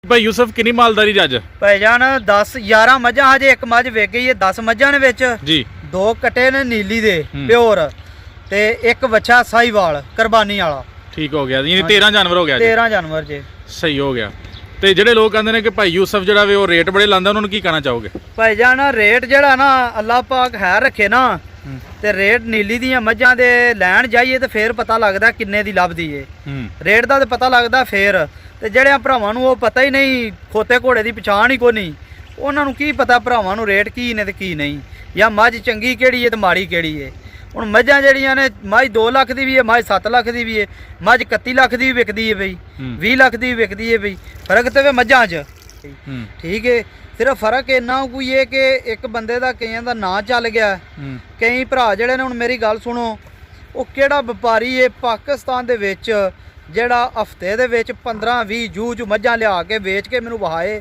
भाई यूसुफ कितनी मालदारी जज भाईजान 10-11 मझां हजे एक मझ विक गई है 10 मझां ने विच जी 2 कटे ने नीली दे प्योर ते एक बच्चा साहीवाल कुर्बानी वाला ठीक हो गया यानी 13 जानवर हो गया 13 जानवर जे सही हो गया। ਤੇ ਜਿਹੜੇ ਲੋਕ ਕਹਿੰਦੇ ਨੇ ਕਿ ਭਾਈ ਯੂਸਫ ਜਿਹੜਾ ਵੇ ਉਹ ਰੇਟ ਬੜੇ ਲਾਂਦਾ ਉਹਨਾਂ ਨੂੰ ਕੀ ਕਹਿਣਾ ਚਾਹੋਗੇ? ਭਾਈਜਾਨ ਰੇਟ ਜਿਹੜਾ ਨਾ ਅੱਲਾਹ ਪਾਕ ਹੈ ਰੱਖੇ ਨਾ ਤੇ ਰੇਟ ਨੀਲੀ ਦੀਆਂ ਮੱਝਾਂ ਦੇ ਲੈਣ ਜਾਈਏ ਤੇ ਫੇਰ ਪਤਾ ਲੱਗਦਾ ਕਿੰਨੇ ਦੀ ਲੱਭਦੀ ਏ ਰੇਟ ਦਾ ਤੇ ਪਤਾ ਲੱਗਦਾ ਫੇਰ ਤੇ ਜਿਹੜੇ ਭਰਾਵਾਂ ਨੂੰ ਉਹ ਪਤਾ ਹੀ ਨਹੀਂ ਖੋਤੇ ਘੋੜੇ ਦੀ ਪਛਾਣ ਹੀ ਕੋਈ ਨਹੀਂ ਉਹਨਾਂ ਨੂੰ ਕੀ ਪਤਾ ਭਰਾਵਾਂ ਨੂੰ ਰੇਟ ਕੀ ਨੇ ਤੇ ਕੀ ਨਹੀਂ ਜਾਂ ਮੱਝ ਚੰਗੀ ਕਿਹੜੀ ਏ ਤੇ ਮਾੜੀ ਕਿਹੜੀ ਏ। ਹੁਣ ਮੱਝਾਂ ਜਿਹੜੀਆਂ ਨੇ ਮੱਝ 2 ਲੱਖ ਦੀ ਵੀ ਹੈ ਮੱਝ 7 ਲੱਖ ਦੀ ਵੀ ਹੈ ਮੱਝ 31 ਲੱਖ ਦੀ ਵੀ ਵਿਕਦੀ ਹੈ ਬਈ 20 ਲੱਖ ਦੀ ਵੀ ਵਿਕਦੀ ਹੈ ਬਈ ਫਰਕ ਤੇ ਵੇ ਮੱਝਾਂ 'ਚ ਠੀਕ ਹੈ। ਸਿਰਫ ਫਰਕ ਇੰਨਾ ਕੋਈ ਹੈ ਕਿ ਇੱਕ ਬੰਦੇ ਦਾ ਕਈਆਂ ਦਾ ਨਾਂ ਚੱਲ ਗਿਆ ਕਈ ਭਰਾ ਜਿਹੜੇ ਨੇ ਹੁਣ ਮੇਰੀ ਗੱਲ ਸੁਣੋ ਉਹ ਕਿਹੜਾ ਵਪਾਰੀ ਹੈ ਪਾਕਿਸਤਾਨ ਦੇ ਵਿੱਚ ਜਿਹੜਾ ਹਫਤੇ ਦੇ ਵਿੱਚ 15-20 ਜੂਝ ਮੱਝਾਂ ਲਿਆ ਕੇ ਵੇਚ ਕੇ ਮੈਨੂੰ ਵਹਾਏ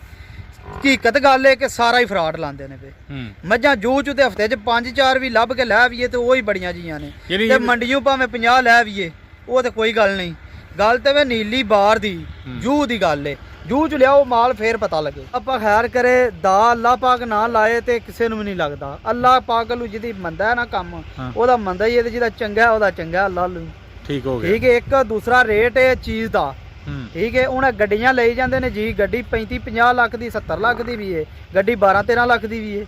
ਹਕੀਕਤ ਗੱਲ ਹੈ ਕਿ ਸਾਰਾ ਹੀ ਫਰਾਡ ਲਾਉਂਦੇ ਨੇ ਪਏ ਮੱਝਾਂ ਜੂਝ ਤੇ ਹਫਤੇ 'ਚ 5-4 ਵੀ ਲੱਭ ਕੇ ਲੈ ਆਈਏ ਤੇ ਉਹ ਹੀ ਬੜੀਆਂ ਜੀਆਂ ਨੇ ਤੇ ਮੰਡੀਆਂ ਭਾਵੇਂ 50 ਲੈ ਆਈਏ ਉਹ ਤੇ ਕੋਈ ਗੱਲ ਨਹੀਂ ਗੱਲ ਤੇ ਵੇ ਨੀਲੀ ਬਾਰ ਦੀ ਜੂਹ ਦੀ ਗੱਲ ਏ ਜੂਝ ਲਿਆਓ ਮਾਲ ਫੇਰ ਪਤਾ ਲੱਗੇ ਆਪਾਂ ਖੈਰ ਕਰੇ ਦਾ ਅੱਲਾਹ ਪਾਕ ਨਾ ਲਾਏ ਤੇ ਕਿਸੇ ਨੂੰ ਵੀ ਨਹੀਂ ਲੱਗਦਾ ਅੱਲਾਹ ਪਾਕ ਨੂੰ ਜਿਹਦੀ ਮੰਦਾ ਹੈ ਨਾ ਕੰਮ ਉਹਦਾ ਮੰਦਾ ਹੀ ਹੈ ਤੇ ਜਿਹਦਾ ਚੰਗਾ ਉਹਦਾ ਚੰਗਾ ਅੱਲਾਹ ਨੂੰ ਠੀਕ ਹੋ ਗਿਆ ਠੀਕ ਹੈ। ਇੱਕ ਦੂਸਰਾ ਰੇਟ ਹੈ ਚੀਜ਼ ਦਾ ਠੀਕ ਹੈ ਹੁਣ ਗੱਡੀਆਂ ਲਈ ਜਾਂਦੇ ਨੇ ਜੀ ਗੱਡੀ 35-50 ਲੱਖ ਦੀ 70 ਲੱਖ ਦੀ ਵੀ ਹੈ ਗੱਡੀ 12-13 ਲੱਖ ਦੀ ਵੀ ਹੈ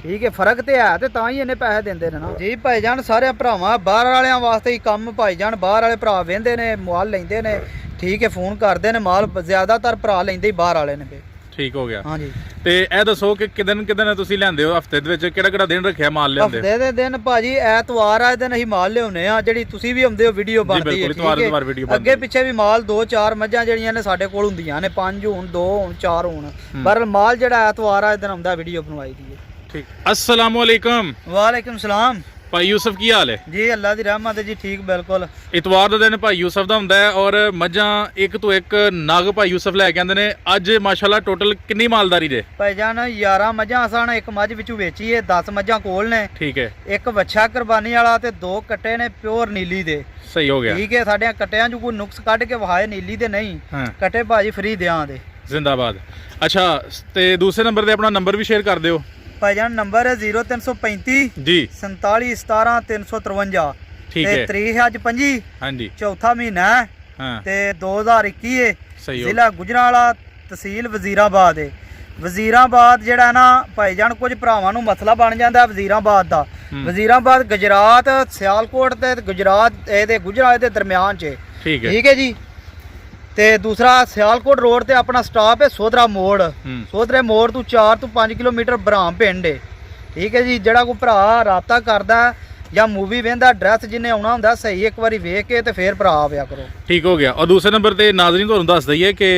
ਠੀਕ ਹੈ ਫਰਕ ਤੇ ਹੈ ਤੇ ਤਾਂ ਹੀ ਇਹਨੇ ਪੈਸੇ ਦਿੰਦੇ ਨੇ ਨਾ ਜੀ ਭਾਈਜਾਨ ਸਾਰੇ ਭਰਾਵਾਂ ਬਾਹਰ ਵਾਲਿਆਂ ਵਾਸਤੇ ਹੀ ਕੰਮ ਭਾਈਜਾਨ ਬਾਹਰ ਵਾਲੇ ਭਰਾ ਵਹਿੰਦੇ ਨੇ ਮਾਲ ਲੈਂਦੇ ਨੇ ਠੀਕ ਹੈ ਫੋਨ ਕਰਦੇ ਨੇ ਮਾਲ ਜ਼ਿਆਦਾਤਰ ਭਰਾ ਲੈਂਦੇ ਹੀ ਬਾਹਰ ਵਾਲੇ ਨੇ ਠੀਕ ਹੋ ਗਿਆ ਹਾਂਜੀ। ਤੇ ਇਹ ਦੱਸੋ ਕਿ ਕਿਦਨ ਤੁਸੀਂ ਲੈਂਦੇ ਹੋ ਹਫਤੇ ਦੇ ਵਿੱਚ ਕਿਹੜਾ ਦਿਨ ਰੱਖਿਆ ਮਾਲ ਲਿਆਉਂਦੇ ਹਫਤੇ ਦੇ ਦਿਨ ਭਾਜੀ ਐਤਵਾਰ ਆ ਦਿਨ ਅਸੀਂ ਮਾਲ ਲਿਆਉਨੇ ਆ ਜਿਹੜੀ ਤੁਸੀਂ ਵੀ ਆਉਂਦੇ ਹੋ ਵੀਡੀਓ ਬਣਦੀ ਹੈ ਅੱਗੇ ਪਿੱਛੇ ਵੀ ਮਾਲ 2-4 ਮੱਝਾਂ ਜਿਹੜੀਆਂ ਨੇ ਸਾਡੇ ਕੋਲ ਹੁੰਦੀਆਂ ਨੇ 5 ਹੁਣ 2 ਹੁਣ 4 ਹੁਣ ਪਰ ਮਾਲ ਜਿਹੜਾ ਐਤਵਾਰ ਆ ਦਿਨ ਆਉਂਦਾ ਵੀਡੀਓ ਬਣਵਾਈ ਦੀ ਹੈ ਠੀਕ। अस्सलाम वालेकुम। वालेकुम सलाम भाई यूसुफ की हाल है जी अल्लाह दी रहमत है जी ठीक बिल्कुल। इतवार ਦਾ ਦਿਨ ਭਾਈ ਯੂਸਫ ਦਾ ਹੁੰਦਾ ਹੈ ਔਰ ਮੱਝਾਂ ਇੱਕ ਤੋਂ ਇੱਕ ਨਗ ਭਾਈ ਯੂਸਫ ਲੈ ਕੇ ਆਉਂਦੇ ਨੇ ਅੱਜ ਮਾਸ਼ਾਅੱਲਾ ਟੋਟਲ ਕਿੰਨੀ ਮਾਲਦਾਰੀ ਦੇ ਭਾਈਜਾਨ 11 ਮੱਝਾਂ ਅਸਾਂ ਇੱਕ ਮੱਝ ਵਿੱਚੋਂ ਵੇਚੀ ਹੈ 10 ਮੱਝਾਂ ਕੋਲ ਨੇ ਠੀਕ ਹੈ ਇੱਕ ਵੱਛਾ ਕੁਰਬਾਨੀ ਵਾਲਾ ਤੇ 2 ਕੱਟੇ ਨੇ ਪਿਓਰ ਨੀਲੀ ਦੇ ਸਹੀ ਹੋ ਗਿਆ ਠੀਕ ਹੈ। ਸਾਡੇ ਕੱਟਿਆਂ 'ਚ ਕੋਈ ਨੁਕਸ ਕੱਢ ਕੇ ਵਹਾਏ ਨੀਲੀ ਦੇ ਨਹੀਂ ਕੱਟੇ ਭਾਜੀ ਫਰੀ ਦਿਆਂ ਦੇ ਜ਼ਿੰਦਾਬਾਦ। ਅੱਛਾ ਤੇ ਦੂਸਰੇ ਨੰਬਰ ਤੇ ਆਪਣਾ ਨੰਬਰ ਵੀ ਸ਼ੇਅਰ ਕਰ ਦਿਓ ਭਾਈਜਾਨ ਨੰਬਰ ਹੈ 0335 ਜੀ 47 17 353 ਠੀਕ ਹੈ। ਤਰੀਕ ਅੱਜ 25 ਹਾਂਜੀ ਚੌਥਾ ਮਹੀਨਾ ਤੇ 2021 ਹੈ ਜ਼ਿਲ੍ਹਾ ਗੁਜਰਾਂਵਾਲਾ ਤਹਿਸੀਲ ਵਜ਼ੀਰਾਬਾਦ ਹੈ। ਵਜ਼ੀਰਾਬਾਦ ਜਿਹੜਾ ਨਾ ਭਾਈਜਾਨ ਕੁਝ ਭਰਾਵਾਂ ਨੂੰ ਮਸਲਾ ਬਣ ਜਾਂਦਾ ਵਜ਼ੀਰਾਬਾਦ ਦਾ ਵਜ਼ੀਰਾਬਾਦ ਗੁਜਰਾਤ ਸਿਆਲਕੋਟ ਤੇ ਗੁਜਰਾਤ ਇਹਦੇ ਗੁਜਰਾਤ ਦੇ ਦਰਮਿਆਨ 'ਚ ਠੀਕ ਹੈ ਜੀ। ਤੇ ਦੂਸਰਾ ਸਿਆਲਕੋਟ ਰੋਡ ਤੇ ਆਪਣਾ ਸਟਾਪ ਹੈ ਸੋਧਰਾ ਮੋੜ ਸੋਧਰੇ ਮੋੜ ਤੋਂ 4 ਤੋਂ 5 ਕਿਲੋਮੀਟਰ ਬਰਾਮ ਪਿੰਡ ਹੈ ਠੀਕ ਹੈ ਜੀ। ਜਿਹੜਾ ਕੋਈ ਭਰਾ ਰਾਬਤਾ ਕਰਦਾ ਜਾਂ ਮੂਵੀ ਵੇਖਦਾ ਐਡਰੈਸ ਜਿਹਨੇ ਆਉਣਾ ਹੁੰਦਾ ਸਹੀ ਇੱਕ ਵਾਰੀ ਵੇਖ ਕੇ ਤੇ ਫੇਰ ਭਰਾ ਆਵਿਆ ਕਰੋ ਠੀਕ ਹੋ ਗਿਆ। ਔਰ ਦੂਸਰੇ ਨੰਬਰ ਤੇ ਨਾਜ਼ਰੀਨ ਤੁਹਾਨੂੰ ਦੱਸ ਦਈਏ ਕਿ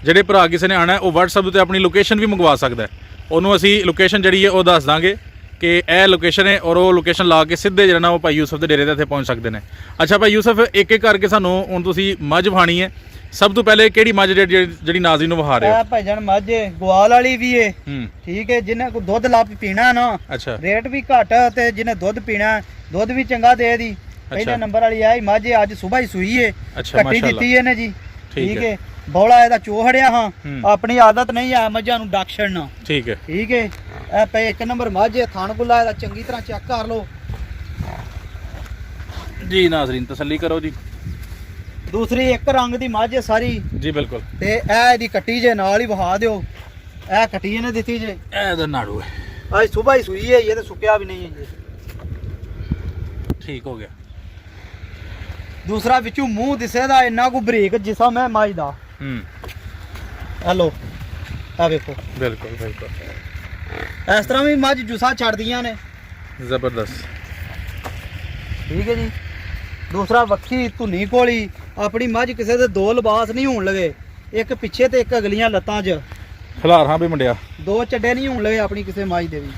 ਜਿਹੜੇ ਭਰਾ ਕਿਸੇ ਨੇ ਆਣਾ ਉਹ WhatsApp ਤੇ ਆਪਣੀ ਲੋਕੇਸ਼ਨ ਵੀ ਮੰਗਵਾ ਸਕਦਾ ਉਹਨੂੰ ਅਸੀਂ ਲੋਕੇਸ਼ਨ ਜਿਹੜੀ ਹੈ ਉਹ ਦੱਸ ਦਾਂਗੇ ਕਿ ਇਹ ਲੋਕੇਸ਼ਨ ਹੈ ਔਰ ਉਹ ਲੋਕੇਸ਼ਨ ਲਾ ਕੇ ਸਿੱਧੇ ਜਿਹੜਾ ਨਾ ਉਹ ਭਾਈ ਯੂਸਫ ਦੇ ਡੇਰੇ ਤੇ ਇੱਥੇ ਪਹੁੰਚ ਸਕਦੇ ਨੇ। ਅੱਛਾ ਭਾਈ ਯੂਸਫ ਇੱਕ ਇੱਕ ਕਰਕੇ ਸਾਨੂੰ ਹੁਣ ਤੁਸੀਂ ਮੱਝ ਵਹਾਣੀ ਹੈ ਸਭ ਤੋਂ ਪਹਿਲੇ ਕਿਹੜੀ ਮੱਝ ਜਿਹੜੀ ਨਾਜ਼ਰੀਨ ਨੂੰ ਵਹਾ ਰਹੇ ਹੋ? ਭਾਈਜਾਨ ਮੱਝ ਗਵਾਲ ਵਾਲੀ ਵੀ ਏ ਠੀਕ ਹੈ ਜਿਹਨੇ ਕੋ ਦੁੱਧ ਲੱਭ ਪੀਣਾ ਨਾ ਅੱਛਾ ਰੇਟ ਵੀ ਘੱਟ ਤੇ ਜਿਹਨੇ ਦੁੱਧ ਪੀਣਾ ਦੁੱਧ ਵੀ ਚੰਗਾ ਦੇ ਦੀ ਪਹਿਲੇ ਨੰਬਰ ਵਾਲੀ ਆਈ ਮੱਝ ਅੱਜ ਸਵੇਰ ਹੀ ਸੂਈ ਏ ਕੱਟੀ ਦਿੱਤੀ ਇਹਨੇ ਜੀ ਠੀਕ ਹੈ। ਬੋਲਾ ਇਹਦਾ ਚੋਹੜਿਆ ਹਾਂ ਆਪਣੀ ਆਦਤ ਨਹੀਂ ਆ ਮੱਝਾਂ ਨੂੰ ਡੱਕ ਛੱਡਣਾ ਠੀਕ ਹੈ ਇਹ ਪਏ ਇੱਕ ਨੰਬਰ ਮੱਝ ਥਾਣ ਗੁੱਲਾ ਇਹਦਾ ਚੰਗੀ ਤਰ੍ਹਾਂ ਚੈੱਕ ਕਰ ਲਓ ਜੀ ਨਾਜ਼ਰੀਨ ਤਸੱਲੀ ਕਰੋ ਜੀ। ਦੂਸਰੀ ਇੱਕ ਰੰਗ ਦੀ ਮੱਝ ਹੈ ਸਾਰੀ ਜੀ ਬਿਲਕੁਲ ਤੇ ਇਹ ਇਹਦੀ ਕੱਟੀ ਜੇ ਨਾਲ ਹੀ ਵਹਾ ਦਿਓ ਇਹ ਕੱਟੀ ਇਹਨੇ ਦਿੱਤੀ ਜੇ ਇਹ ਦਾ ਨਾੜੂ ਹੈ ਅੱਜ ਸਵੇਰ ਹੀ ਸੂਈ ਹੈ ਇਹ ਤੇ ਸੁੱਕਿਆ ਵੀ ਨਹੀਂ ਹੈ ਜੀ ਠੀਕ ਹੋ ਗਿਆ। ਦੂਸਰਾ ਵਿੱਚੋਂ ਮੂੰਹ ਦਿਸੇ ਦਾ ਇੰਨਾ ਕੋ ਬਰੀਕ ਜਿਸਾ ਮੈਂ ਮੱਝ ਦਾ ਹੈਲੋ ਆ ਵੇਖੋ ਬਿਲਕੁਲ ਬਿਲਕੁਲ ਇਸ ਤਰ੍ਹਾਂ ਵੀ ਮੱਝ ਜੁਸਾ ਛੱਡਦੀਆਂ ਨੇ ਜ਼ਬਰਦਸਤ ਠੀਕ ਹੈ ਜੀ। ਦੂਸਰਾ ਵੱਖੀ ਧੁੰਨੀ ਕੋਲੀ ਆਪਣੀ ਮੱਝ ਕਿਸੇ ਦੇ ਦੋ ਲਿਬਾਸ ਨਹੀਂ ਹੋਣ ਲਗੇ ਇੱਕ ਪਿੱਛੇ ਤੇ ਇੱਕ ਅਗਲੀਆਂ ਲੱਤਾਂ 'ਚ ਖਲਾਰਾਂ ਵੀ ਮੁੰਡਿਆ ਦੋ ਚੱਡੇ ਨਹੀਂ ਹੋਣ ਲਗੇ ਆਪਣੀ ਕਿਸੇ ਮੱਝ ਦੇ ਵੀ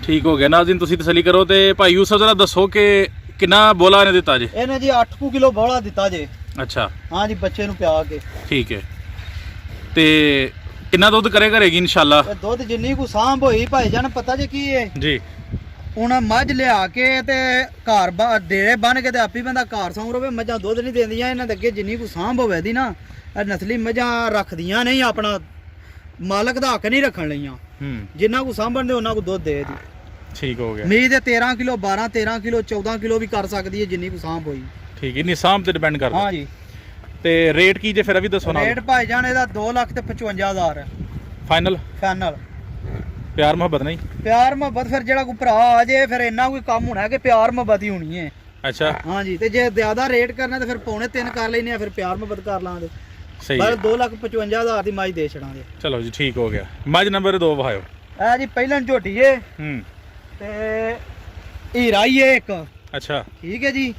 ਠੀਕ ਹੋ ਗਿਆ। ਨਾਜ਼ਰੀਨ ਤੁਸੀਂ ਤਸੱਲੀ ਕਰੋ ਤੇ ਭਾਈ ਯੂਸਫ ਜਰਾ ਦੱਸੋ ਕਿ ਕਿੰਨਾ ਬੋਲਾ ਇਹਨੇ ਦਿੱਤਾ ਜੇ? ਇਹਨੇ ਜੀ 8 ਕਿਲੋ ਬੋਲਾ ਦਿੱਤਾ ਜੇ ਅੱਛਾ ਹਾਂ ਜੀ ਬੱਚੇ ਨੂੰ ਪਿਆ ਕੇ ਠੀਕ ਹੈ। ਤੇ ਕਿੰਨਾ ਦੁੱਧ ਕਰੇਗੀ ਇਨਸ਼ਾਅੱਲਾ? ਦੁੱਧ ਜਿੰਨੀ ਕੋ ਸਾਂਭ ਹੋਈ ਭਾਈ ਜਾਨ ਪਤਾ ਜੇ ਕੀ ਹੈ ਜੀ ਹੁਣ ਮੱਝ ਲਿਆ ਕੇ ਤੇ ਘਰ ਡੇਰੇ ਬੰਨ ਕੇ ਤੇ ਆਪੀ ਬੰਦਾ ਘਰ ਸੌਂ ਰਵੇ ਮੱਝਾਂ ਦੁੱਧ ਨਹੀਂ ਦਿੰਦੀਆਂ ਇਹਨਾਂ ਦੇ ਅੱਗੇ ਜਿੰਨੀ ਕੋ ਸਾਂਭ ਹੋਵੇ ਦੀ ਨਾ ਇਹ ਨਸਲੀ ਮੱਝਾਂ ਰੱਖਦੀਆਂ ਨਹੀਂ, ਆਪਣਾ ਮਾਲਕ ਦਾ ਹੱਕ ਨਹੀਂ ਰੱਖਣ ਲਈਆਂ। ਜਿੰਨਾ ਕੋ ਸਾਂਭਣ ਦੇ ਉਹਨਾਂ ਕੋ ਦੁੱਧ ਦੇ ਦੀ। ਠੀਕ ਹੋ ਗਿਆ। ਮੀਂਹ ਦੇ 13 ਕਿਲੋ 12 13 ਕਿਲੋ 14 ਕਿਲੋ ਵੀ ਕਰ ਸਕਦੀ ਹੈ ਜਿੰਨੀ ਕੋ ਸਾਂਭ ਹੋਈ। ਠੀਕ ਹੈ, ਨਹੀਂ ਸਾਂਭ ਤੇ ਡਿਪੈਂਡ ਕਰਦਾ। ਹਾਂ ਜੀ। ਤੇ ਰੇਟ ਕੀ ਜੇ ਫਿਰ ਇਹ ਵੀ ਦੱਸੋ ਨਾ। ਰੇਟ ਭਾਈ ਜਾਨ ਇਹਦਾ 2,55,000 ਫਾਈਨਲ ਫਾਈਨਲ। ਪਿਆਰ ਮੁਹੱਬਤ ਨਹੀਂ? ਪਿਆਰ ਮੁਹੱਬਤ ਫਿਰ ਜਿਹੜਾ ਕੋਈ ਭਰਾ ਆ ਜੇ ਫਿਰ ਇੰਨਾ ਕੋਈ ਕੰਮ ਹੋਣਾ ਕਿ ਪਿਆਰ ਮੁਹੱਬਤ ਹੀ ਹੋਣੀ ਹੈ। ਅੱਛਾ। ਹਾਂ ਜੀ। ਤੇ ਜੇ ਜ਼ਿਆਦਾ ਰੇਟ ਕਰਨਾ ਤੇ ਫਿਰ 2.5 ਕਰ ਲੈਨੇ ਆ, ਫਿਰ ਪਿਆਰ ਮੁਹੱਬਤ ਕਰ ਲਾਂਗੇ। ਸਹੀ। ਪਰ 2,55,000 ਦੀ ਮਾਈ ਦੇ ਛੜਾਂਗੇ। ਚਲੋ ਜੀ ਠੀਕ ਹੋ ਗਿਆ। ਮੱਝ ਨੰਬਰ 2 ਵਹਾਇਓ। ਇਹ ਜੀ ਪਹਿਲਾਂ ਝੋਟੀ ਏ ਤੇ ਹੀਰਾ ਹੀ ਏ ਇੱਕ। ਅੱਛਾ। ਠੀਕ ਹੈ ਜੀ।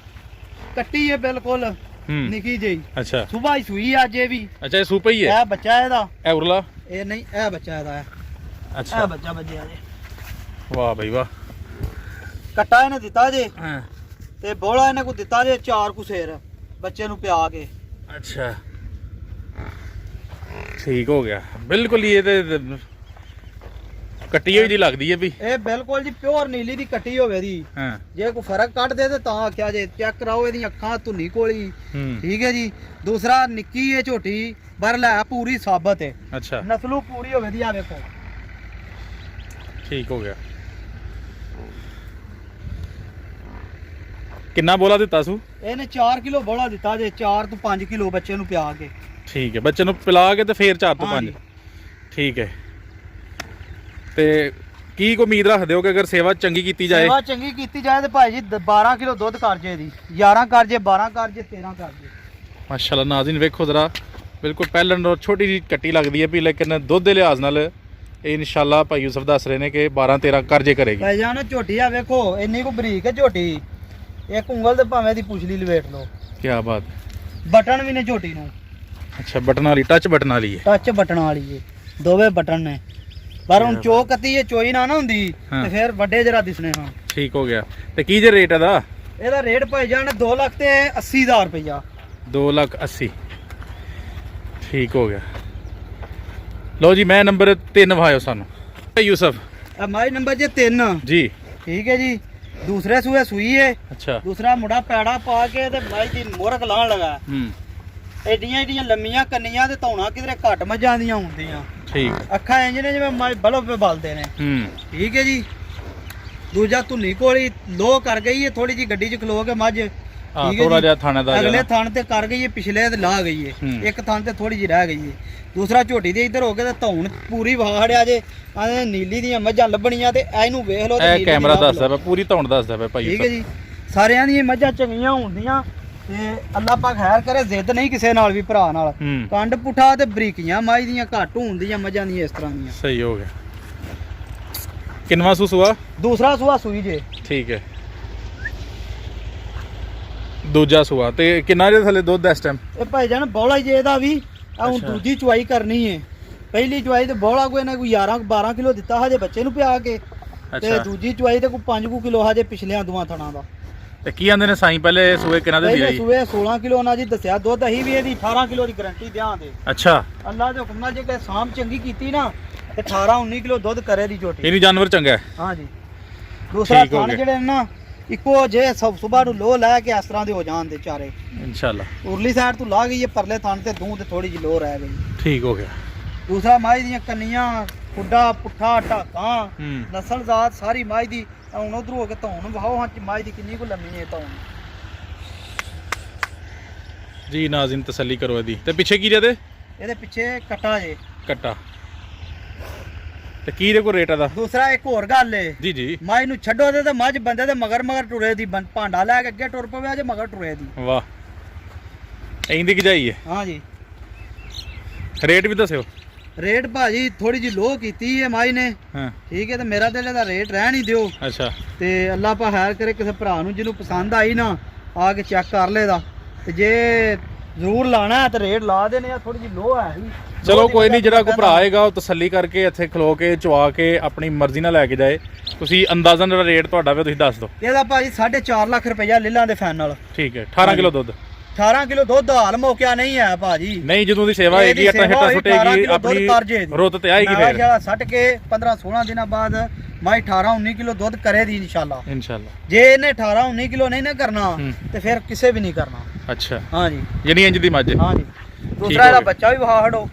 ਕੱਟੀ ਏ ਬਿਲਕੁਲ ਨਿੱਕੀ ਜਿਹੀ। ਅੱਛਾ। ਸੁਬਾਹ ਹੀ ਸੂਈ ਅੱਜ ਇਹ ਵੀ। ਅੱਛਾ, ਇਹ ਸੂਪਾ ਹੀ ਹੈ? ਇਹ ਬੱਚਾ ਇਹਦਾ। ਇਹ ਉਰਲਾ? ਇਹ ਨਹੀਂ, ਇਹ ਬੱਚਾ ਇਹਦਾ ਹੈ। ਅੱਛਾ। ਇਹ ਬੱਚਾ ਵੱਜਿਆ ਜੀ। ਵਾਹ ਬਈ ਵਾਹ। ਕੱਟਾ ਇਹਨੇ ਦਿੱਤਾ ਜੇ ਹਾਂ। ਤੇ ਬੋਲਾ ਇਹਨੇ ਕੋ ਦਿੱਤਾ ਜੇ 4 ਕੁ ਸੇਰ ਬੱਚੇ ਨੂੰ ਪਿਆ ਕੇ। ਅੱਛਾ ਠੀਕ ਹੋ ਗਿਆ। ਬਿਲਕੁਲ ਹੀ ਇਹ ਤੇ ਕੱਟੀ ਹੋਈ ਦੀ ਲੱਗਦੀ ਹੈ ਵੀ। ਇਹ ਬਿਲਕੁਲ ਜੀ ਪਿਓਰ ਨੀਲੀ ਦੀ ਕੱਟੀ ਹੋਵੇ ਦੀ। ਹਾਂ। ਜੇ ਕੋਈ ਫਰਕ ਕੱਢ ਦੇ ਤੇ ਤਾਂ ਆਖਿਆ ਜੇ। ਚੈੱਕ ਕਰਾਓ ਇਹਦੀਆਂ ਅੱਖਾਂ ਧੁੰਨੀ ਕੋਲੀ। ਹੂੰ। ਠੀਕ ਹੈ ਜੀ। ਦੂਸਰਾ ਨਿੱਕੀ ਏ ਝੋਟੀ ਪਰ ਲੈ ਪੂਰੀ ਸਾਬਤ ਹੈ। ਅੱਛਾ। ਨਸਲੂ ਪੂਰੀ ਹੋਵੇ ਦੀ। ਆ ਵੇਖੋ। ਠੀਕ ਹੋ ਗਿਆ। ਕਿੰਨਾ ਬੋਲਾ ਦਿੱਤਾ ਸੂ? ਇਹਨੇ 4 ਕਿਲੋ ਬੋਲਾ ਦਿੱਤਾ ਜੇ। 4 ਤੋਂ 5 ਕਿਲੋ ਬੱਚੇ ਨੂੰ ਪਿਆ ਕੇ। ਠੀਕ ਹੈ, ਬੱਚੇ ਨੂੰ ਪਿਲਾ ਕੇ ਤੇ ਫੇਰ 4 ਤੋਂ 5। ਠੀਕ ਹੈ। ਤੇ ਕੀ ਕੋ ਉਮੀਦ ਰੱਖਦੇ ਹੋ ਕਿ ਅਗਰ ਸੇਵਾ ਚੰਗੀ ਕੀਤੀ ਜਾਏ? ਸੇਵਾ ਚੰਗੀ ਕੀਤੀ ਜਾਏ ਤੇ ਭਾਈ ਜੀ 12 ਕਿਲੋ ਦੁੱਧ ਕਰ ਜੇ ਦੀ। 11 ਕਰ ਜੇ, 12 ਕਰ ਜੇ, 13 ਕਰ ਜੇ। ਮਾਸ਼ਾਅੱਲਾ ਨਾਜ਼ਰੀਨ ਵੇਖੋ ਜ਼ਰਾ, ਬਿਲਕੁਲ ਪਹਿਲਣ ਔਰ ਛੋਟੀ ਜਿਹੀ ਕੱਟੀ ਲੱਗਦੀ ਹੈ ਵੀ, ਲੇਕਿਨ ਦੁੱਧ ਦੇ ਲਿਹਾਜ਼ ਨਾਲ ਇਹ ਇਨਸ਼ਾਅੱਲਾ ਭਾਈ ਯੂਸਫ ਦੱਸ ਰਹੇ ਨੇ ਕਿ 12 13 ਕਰ ਜੇ ਕਰੇਗੀ। ਭਾਈ ਜਾਨ ਝੋਟੀ ਆ ਵੇਖੋ ਇੰਨੀ ਕੋ ਬਰੀਕ ਹੈ ਝੋਟੀ। ਇੱਕ ਉਂਗਲ ਤੇ ਭਾਵੇਂ ਦੀ ਪੁਛਲੀ ਲਵੇਟ ਲਓ। ਕੀ ਬਾਤ। ਬਟਨ ਵੀ ਨੇ ਝੋਟੀ ਨੂੰ। ਅੱਛਾ, ਬਟਨ ਵਾਲੀ, ਟੱਚ ਬਟਨ ਵਾਲੀ ਹੈ? ਟੱਚ ਬਟਨ ਵਾਲੀ ਏ। ਦੋਵੇਂ ਬਟਨ ਨੇ। ਪਰ ਹੁਣ ਚੋਕ ਕੱਤੀ ਇਹ ਚੋਈ ਨਾ ਹੁੰਦੀ ਤੇ ਫਿਰ ਵੱਡੇ ਜਰਾ ਦਿਸਣੇ ਹਾਂ। ਠੀਕ ਹੋ ਗਿਆ। ਤੇ ਕੀ ਜੇ ਰੇਟ ਇਹਦਾ? ਇਹਦਾ ਰੇਟ ਭਾਈ ਜਾਨ 2,80,000 ਰੁਪਇਆ। 2,80,000। ਠੀਕ ਹੋ ਗਿਆ। ਲਓ ਜੀ, ਮੈਂ ਨੰਬਰ 3 ਵਹਾਇਓ ਸਾਨੂੰ ਯੂਸਫ। ਮਾਈ ਨੰਬਰ ਜੇ 3 ਜੀ। ਠੀਕ ਹੈ ਜੀ। ਦੂਸਰੇ ਸੂਏ ਸੂਈ ਹੈ। ਅੱਛਾ। ਦੂਸਰਾ ਮੁੰਡਾ ਪੈੜਾ ਪਾ ਕੇ ਤੇ ਮਾਈ ਦੀ ਮੋਰਕ ਲਾਣ ਲਗਾ। ਐਡੀਆਂ ਐਡੀਆਂ ਲੰਮੀਆਂ ਕੰਨੀਆਂ ਤੇ ਧੌਣਾ ਕਿਧਰੇ ਘੱਟ ਮੱਝਾਂ ਦੀਆਂ ਹੁੰਦੀਆਂ। ਠੀਕ। ਅੱਖਾਂ ਇੰਜ ਨੇ ਜਿਵੇਂ ਮਾਈ ਬਲਬ ਤੇ ਬਲਦੇ ਨੇ। ਠੀਕ ਹੈ ਜੀ। ਦੂਜਾ ਧੁੰਨੀ ਕੋਲੀ ਲੋ ਕਰ ਗਈ ਹੈ ਥੋੜੀ ਜੀ ਗੱਡੀ 'ਚ ਖਲੋ ਕੇ ਮੱਝ। ਥੋੜਾ ਜਿਹਾ ਥਾਣੇ ਦਾ ਅਗਲੇ ਥਣ ਤੇ ਕਰ ਗਈ ਹੈ, ਪਿਛਲੇ ਤੇ ਲਾ ਗਈ ਹੈ। ਇੱਕ ਥਣ ਤੇ ਥੋੜੀ ਜੀ ਰਹਿ ਗਈ ਹੈ। ਦੂਸਰਾ ਝੋਟੀ ਦੇ ਇੱਧਰ ਹੋ ਕੇ ਤੇ ਧੌਣ ਪੂਰੀ ਵਾੜਿਆ ਜੇ। ਆਹ ਨੀਲੀ ਦੀਆਂ ਮੱਝਾਂ ਲੱਭਣੀਆਂ ਤੇ ਇਹਨੂੰ ਵੇਖ ਲਓ ਤੇ ਇਹ ਕੈਮਰਾ ਦੱਸਦਾ ਪਿਆ, ਪੂਰੀ ਧੌਣ ਦੱਸਦਾ ਪਿਆ ਭਾਈ। ਠੀਕ ਹੈ ਜੀ। ਸਾਰਿਆਂ ਦੀਆਂ ਮੱਝਾਂ ਚੰਗੀਆਂ ਹੁੰਦੀਆਂ ਤੇ ਅੱਲਾਹ ਪਾਕ ਖੈਰ ਕਰੇ। ਜ਼ਿੱਦ ਨਹੀਂ ਕਿਸੇ ਨਾਲ ਵੀ ਭਰਾ ਨਾਲ। ਕੰਡ ਪੁੱਠਾ ਤੇ ਬਰੀਕੀਆਂ ਮਾਈ ਦੀਆਂ ਘੱਟ ਹੁੰਦੀਆਂ ਮੱਝਾਂ ਦੀਆਂ ਇਸ ਤਰ੍ਹਾਂ ਦੀਆਂ। ਸਹੀ ਹੋ ਗਿਆ। ਕਿੰਨਵਾਂ ਸੂਆ? ਦੂਸਰਾ ਸੂਆ ਸੂਈ ਜੇ। ਠੀਕ ਹੈ। ਦੂਜਾ ਸੂਆ ਤੇ ਕਿੰਨਾ ਜੇ ਥੱਲੇ ਦੁੱਧ ਇਸ ਟਾਈਮ? ਇਹ ਭਾਈ ਜਾਨ ਬੋਲਾ ਜੇ ਇਹਦਾ ਵੀ ਆ ਹੁਣ ਦੂਜੀ ਚੁਆਈ ਕਰਨੀ ਹੈ। ਪਹਿਲੀ ਚੁਆਈ ਤੇ ਬੋਲਾ ਕੋਈ ਨਾ ਕੋਈ 11 12 ਕਿਲੋ ਦਿੱਤਾ ਹਜੇ ਬੱਚੇ ਨੂੰ ਪਿਆ ਕੇ। ਤੇ ਦੂਜੀ ਚੁਆਈ ਤੇ ਕੋਈ 5 ਕਿਲੋ ਹਜੇ ਪਿਛਲਿਆਂ ਦੋਵਾਂ ਥਣਾਂ ਦਾ। ਤੇ ਕੀ ਆਂਦੇ ਨੇ ਸਾਈਂ ਪਹਿਲੇ ਸੂਏ ਕਿੰਨਾ ਦੇ ਦਿਆ ਜੀ? ਸੂਏ 16 ਕਿਲੋ ਉਹਨਾਂ ਜੀ ਦੱਸਿਆ ਦੁੱਧ। ਅਸੀਂ ਵੀ ਇਹਦੀ 18 ਕਿਲੋ ਦੀ ਗਾਰੰਟੀ ਦਿਆਂਗੇ। ਅੱਛਾ। ਅੱਲਾਹ ਦੇ ਹੁਕਮ ਨਾਲ ਜੇ ਕਿ ਸਾਂਭ ਚੰਗੀ ਕੀਤੀ ਨਾ ਤੇ 18 19 ਕਿਲੋ ਦੁੱਧ ਕਰੇ ਦੀ ਝੋਟੀ। ਇਹਨੀ ਜਾਨਵਰ ਚੰਗਾ ਹੈ। ਹਾਂ ਜੀ। ਦੂਸਰਾ ਥਣ ਜਿਹੜੇ ਨਾ ਇੱਕੋ ਜੇ ਸੁਬਾਹ ਨੂੰ ਲੋ ਲੈ ਕੇ ਇਸ ਤਰ੍ਹਾਂ ਦੇ ਹੋ ਜਾਣ ਦੇ ਚਾਰੇ ਇਨਸ਼ਾਅੱਲਾ। ਉਰਲੀ ਸਾਈਡ ਤੋਂ ਲਾ ਗਈ ਹੈ, ਪਰਲੇ ਥਣ ਤੇ ਦੂੰ ਤੇ ਥੋੜੀ ਜਿਹੀ ਲੋ ਰਹਿ ਗਈ। ਠੀਕ ਹੋ ਗਿਆ। ਦੂਸਰਾ ਮਾਈ ਦੀਆਂ ਕੰਨੀਆਂ ਖੁੱਡਾ ਪੁੱਠਾ ਢਾਕਾਂ ਨਸਲ ਜ਼ਾਤ ਸਾਰੀ ਮਾਈ ਦੀ। ਹੁਣ ਉਧਰ ਹੋ ਕੇ ਧੌਣ ਵਹਾਓ ਹਾਂ ਮਾਈ ਦੀ ਕਿੰਨੀ ਕੁ ਲੰਮੀ ਹੈ ਧੌਣ। ਜੀ ਨਾਜ਼ਰੀਨ ਤਸੱਲੀ ਕਰੋ ਇਹਦੀ। ਤੇ ਪਿੱਛੇ ਕੀ ਜਦੇ? ਇਹਦੇ ਪਿੱਛੇ ਕੱਟਾ ਜੇ। ਕੱਟਾ। ਤੇ ਕੀ ਦੇ ਕੋ ਰੇਟ ਇਹਦਾ? ਦੂਸਰਾ ਇੱਕ ਹੋਰ ਗੱਲ ਏ ਜੀ ਜੀ। ਮਾਈ ਨੂੰ ਛੱਡੋ ਤੇ ਮੱਝ ਬੰਦੇ ਦੇ ਮਗਰ ਮਗਰ ਟੁਰੇ ਦੀ। ਭਾਂਡਾ ਲੈ ਕੇ ਅੱਗੇ ਟੁਰ ਪਵੇ ਜੇ ਮਗਰ ਟੁਰੇ ਦੀ। ਵਾਹ। ਇੰਦੀ ਕੀ ਜਾਈ ਹੈ? ਹਾਂ ਜੀ। ਰੇਟ ਵੀ ਦੱਸਿਓ। ਰੇਟ ਭਾਜੀ ਥੋੜੀ ਜਿਹੀ ਲੋ ਕੀਤੀ ਹੈ ਮਾਈ ਨੇ। ਹਾਂ। ਠੀਕ ਹੈ। ਤੇ ਮੇਰਾ ਦਿਲ ਇਹਦਾ ਰੇਟ ਰਹਿਣ ਹੀ ਦਿਓ। ਅੱਛਾ। ਤੇ ਅੱਲਾਹ ਪਾ ਖੈਰ ਕਰੇ ਕਿਸੇ ਭਰਾ ਨੂੰ ਜਿਹਨੂੰ ਪਸੰਦ ਆਈ ਨਾ ਆ ਕੇ ਚੈੱਕ ਕਰ ਲੇਦਾ। ਤੇ ਜੇ ਜ਼ਰੂਰ ਲਾਣਾ ਤੇ ਰੇਟ ਲਾ ਦੇਣੇ ਆ। ਥੋੜੀ ਜਿਹੀ ਲੋ ਹੈ ਹੀ। ਚਲੋ ਕੋਈ ਨਹੀਂ, ਜਿਹੜਾ ਕੋਈ ਭਰਾ ਆਏਗਾ ਉਹ ਤਸੱਲੀ ਕਰਕੇ ਇੱਥੇ ਖਲੋ ਕੇ ਚਵਾ ਕੇ ਆਪਣੀ ਮਰਜ਼ੀ ਨਾਲ ਲੈ ਕੇ ਜਾਏ। ਤੁਸੀਂ ਅੰਦਾਜ਼ਨ ਜਿਹੜਾ ਰੇਟ ਤੁਹਾਡਾ ਵੀ ਤੁਸੀਂ ਦੱਸ ਦਿਓ। ਇਹਦਾ ਭਾਜੀ 4.5 ਲੱਖ ਰੁਪਇਆ ਲੀਲਾਂ ਦੇ ਫਾਈਨਲ। ਠੀਕ ਹੈ। 18 ਕਿਲੋ ਦੁੱਧ। 18 ਕਿਲੋ ਦੁੱਧ ਹਾਲ ਮੌਕਿਆ ਨਹੀਂ ਹੈ ਭਾਜੀ। ਨਹੀਂ, ਜਦੋਂ ਦੀ ਸੇਵਾ ਹੈਗੀ ਅੱਟਾ ਹਿੱਟਾ ਸੁੱਟੇਗੀ ਆਪਣੀ ਰੁੱਤ ਤੇ ਆਏਗੀ ਫਿਰ। ਜਿਹੜਾ ਸੱਟ ਕੇ 15 16 ਦਿਨਾਂ ਬਾਅਦ ਮਾਈ 18 19 ਕਿਲੋ ਦੁੱਧ ਕਰੇ ਦੀ ਇਨਸ਼ਾਅੱਲਾ। ਜੇ ਇਹਨੇ 18 19 ਕਿਲੋ ਨਹੀਂ ਨਾ ਕਰਨਾ ਤੇ ਫਿਰ ਕਿਸੇ ਵੀ ਨਹੀਂ ਕਰਨਾ। ਅੱਛਾ। ਹਾਂ ਜੀ। ਯਾਨੀ ਇੰਜ ਦੀ ਮੱਝ। ਹਾਂ ਜੀ। ਦੂਸਰਾ ਇਹਦਾ ਬੱਚਾ ਵੀ ਵਹਾ ਹਟੋ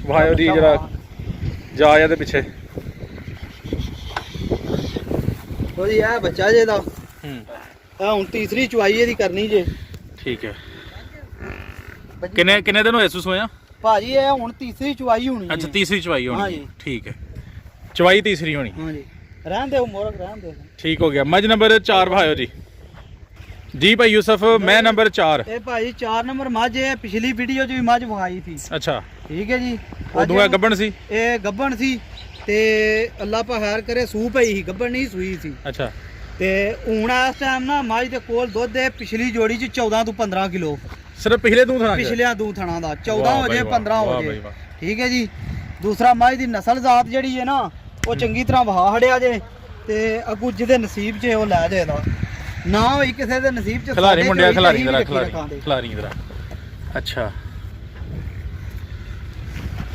ਵਾਇਓ ਦੀ ਜਰਾ ਜਾ ਇਹਦੇ ਪਿੱਛੇ ਉਹਦੀ ਇਹ ਬੱਚਾ ਜੇ ਦਾ ਆ ਹੁਣ ਤੀਸਰੀ ਚੁਆਈ ਇਹਦੀ ਕਰਨੀ ਜੇ। ਠੀਕ ਹੈ। ਕਿੰਨੇ ਦਿਨ ਹੋਏ ਸੂਆ? ਭਾਜੀ ਇਹ ਹੁਣ ਤੀਸਰੀ ਚੁਆਈ ਹੋਣੀ। ਅੱਛਾ ਤੀਸਰੀ ਚਵਾਈ ਹੋਣੀ। ਹਾਂਜੀ ਠੀਕ ਹੈ, ਚਵਾਈ ਤੀਸਰੀ ਹੋਣੀ। ਹਾਂਜੀ ਰਹਿਣ ਦਿਓ ਮੋਰਕ ਰਹਿਣ ਦਿਓ। ਠੀਕ ਹੋ ਗਿਆ। ਮੱਝ ਨੰਬਰ 4 ਭਾਇਓ ਜੀ। ਜੀ ਭਾਈ ਯੂਸਫ ਮੈਂ ਨੰਬਰ 4। ਇਹ ਭਾਜੀ 4 ਨੰਬਰ ਮੱਝ ਹੈ। ਪਿਛਲੀ ਵੀਡੀਓ 'ਚ ਵੀ ਮੱਝ ਵਿਖਾਈ ਸੀ। ਅੱਛਾ ਠੀਕ ਹੈ ਜੀ। ਉਦੋਂ ਇਹ ਗੱਭਣ ਸੀ? ਇਹ ਗੱਭਣ ਸੀ ਤੇ ਅੱਲਾ ਪਹਾਰ ਕਰੇ ਸੂ ਪਈ ਸੀ, ਗੱਭਣ ਨਹੀਂ ਸੂਈ ਸੀ। ਅੱਛਾ ਤੇ ਹੁਣ ਇਸ ਟਾਈਮ ਨਾ ਮੱਝ ਦੇ ਕੋਲ ਦੁੱਧ ਹੈ ਪਿਛਲੀ ਜੋੜੀ 'ਚ 14 ਤੋਂ 15 ਕਿਲੋ। ਸਿਰਫ ਪਿਛਲੇ ਦੂੰ ਥਾਂ ਪਿਛਲਿਆਂ ਦੂ ਥਣਾ ਦਾ 14 ਹੋ ਜੇ 15 ਹੋ ਜੇ। ਠੀਕ ਹੈ ਜੀ। ਦੂਸਰਾ ਮੱਝ ਦੀ ਨਸਲ ਜ਼ਾਤ ਜਿਹੜੀ ਹੈ ਨਾ ਉਹ ਚੰਗੀ ਤਰ੍ਹਾਂ ਵਹਾ ਹੜਿਆ ਜੇ ਤੇ ਅੱਗੂ ਜਿਹਦੇ ਨਸੀਬ 'ਚ ਉਹ ਲੈ ਜੇ ਇਹਦਾ ਨਾ ਹੋਈ ਕਿਸੇ ਦੇ ਨਸੀਬ 'ਚ। ਖਿਲਾਰੀ ਮੁੰਡਿਆ ਖਿਲਾਰੀ ਜਰਾ। ਅੱਛਾ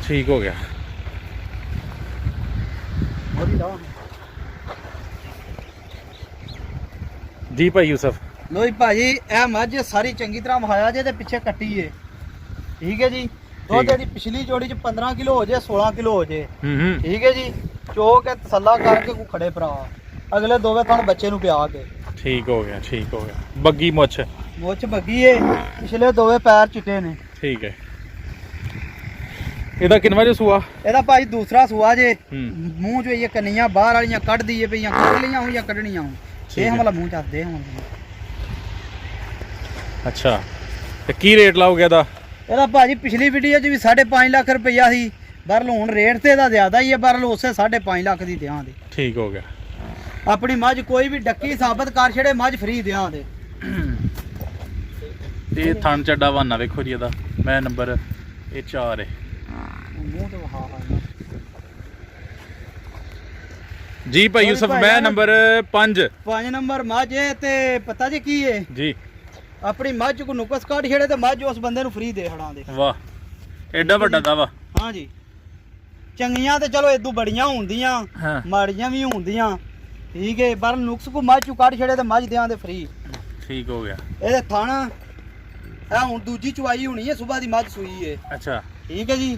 ਠੀਕ ਹੋ ਗਿਆ। ਜੀ ਭਾਈ ਯੂਸਫ ਲੋ ਜੀ ਭਾਜੀ ਇਹ ਮੱਝ ਸਾਰੀ ਚੰਗੀ ਤਰ੍ਹਾਂ ਵਹਾਇਆ ਜੇ ਤੇ ਪਿੱਛੇ ਕੱਟੀ ਏ। ਠੀਕ ਹੈ ਜੀ। ਦੁੱਧ ਦੀ ਪਿਛਲੀ ਜੋੜੀ 'ਚ 15 ਕਿਲੋ ਹੋ ਜੇ 16 ਕਿਲੋ ਹੋ ਜੇ। ਠੀਕ ਹੈ ਜੀ। ਚੋ ਕੇ ਤਸੱਲਾ ਕਰਕੇ ਕੋ ਖੜੇ ਭਰਾ ਅਗਲੇ ਦੋਵੇਂ ਤੁਹਾਨੂੰ ਬੱਚੇ ਨੂੰ ਪਿਆ ਕੇ। ਠੀਕ ਹੋ ਗਿਆ, ਠੀਕ ਹੋ ਗਿਆ। ਬੱਗੀ ਮੁੱਛ ਬੱਗੀ ਏ। ਪਿਛਲੇ ਦੋਵੇਂ ਪੈਰ ਚਿੱਟੇ ਨੇ। ਠੀਕ ਹੈ। ਇਹਦਾ ਕਿੰਨਵਾਂ ਜੇ ਸੂਆ? ਇਹਦਾ ਭਾਈ ਦੂਸਰਾ ਸੂਆ ਜੇ। ਮੂੰਹ 'ਚ ਇਹ ਕੰਨੀਆਂ ਬਾਹਰ ਵਾਲੀਆਂ ਕੱਢਦੀ ਏ ਪਈਆਂ, ਕੱਢ ਲਈਆਂ ਹੋਈਆਂ ਕੱਢਣੀਆਂ ਹੁਣ। ਇਹ ਹਮਲਾ ਮੂੰਹ 'ਚ ਆਦੇ ਹੁਣ। ਅੱਛਾ ਤੇ ਕੀ ਰੇਟ ਲਾਓਗੇ ਇਹਦਾ ਭਾਜੀ ਪਿਛਲੀ ਵੀਡੀਓ 'ਚ ਵੀ 5.5 ਲੱਖ ਰੁਪਈਆ ਸੀ। ਬਰਲ ਹੁਣ ਰੇਟ ਤੇ ਇਹਦਾ ਜ਼ਿਆਦਾ ਹੀ ਹੈ। ਬਰਲ ਉਸੇ 5.5 ਲੱਖ ਦੀ ਦਿਆਂ ਦੇ। ਠੀਕ ਹੋ ਗਿਆ। ਆਪਣੀ ਮੱਝ ਕੋਈ ਵੀ ਡੱਕੀ ਸਾਬਤ ਕਰ ਛੜੇ ਮੱਝ ਫਰੀ ਦਿਆਂ ਦੇ। ਇਹ ਥਣ ਚੱਡਾ ਵਾਨਾ ਵੇਖੋ ਜੀ ਇਹਦਾ। ਮੈਂ ਨੰਬਰ ਇਹ 4 ਹੈ ਮੂੰਹ ਤੇ ਵਹਾ ਜੀ ਭਾਈ ਯੂਸਫ ਮੈਂ ਨੰਬਰ 5 ਨੰਬਰ ਮੱਝ ਤੇ ਪਤਾ ਜੀ ਕੀ ਹੈ ਜੀ। ਆਪਣੀ ਮੱਝ ਕੋ ਨੁਕਸ ਕੱਢ ਛੜੇ ਤੇ ਮੱਝ ਉਸ ਬੰਦੇ ਨੂੰ ਫਰੀ ਦੇ ਹੜਾਂ ਦੇ। ਵਾਹ ਐਡਾ ਵੱਡਾ ਦਾਵਾ। ਹਾਂਜੀ ਚੰਗੀਆਂ ਤੇ ਚਲੋ ਇਦੋਂ ਬੜੀਆਂ ਹੁੰਦੀਆਂ ਮਾੜੀਆਂ ਵੀ ਹੁੰਦੀਆਂ। ਠੀਕ ਹੈ ਪਰ ਨੁਕਸ ਕੋ ਮੱਝ ਚੋਂ ਕੱਢ ਛੜੇ ਤੇ ਮੱਝ ਦਿਆਂ ਦੇ ਫਰੀ। ਠੀਕ ਹੋ ਗਿਆ। ਇਹਦੇ ਥਣ ਇਹ ਹੁਣ ਦੂਜੀ ਚੁਆਈ ਹੋਣੀ ਹੈ। ਸਵੇਰ ਦੀ ਮੱਝ ਸੂਈ ਹੈ। ਅੱਛਾ ਠੀਕ ਹੈ ਜੀ।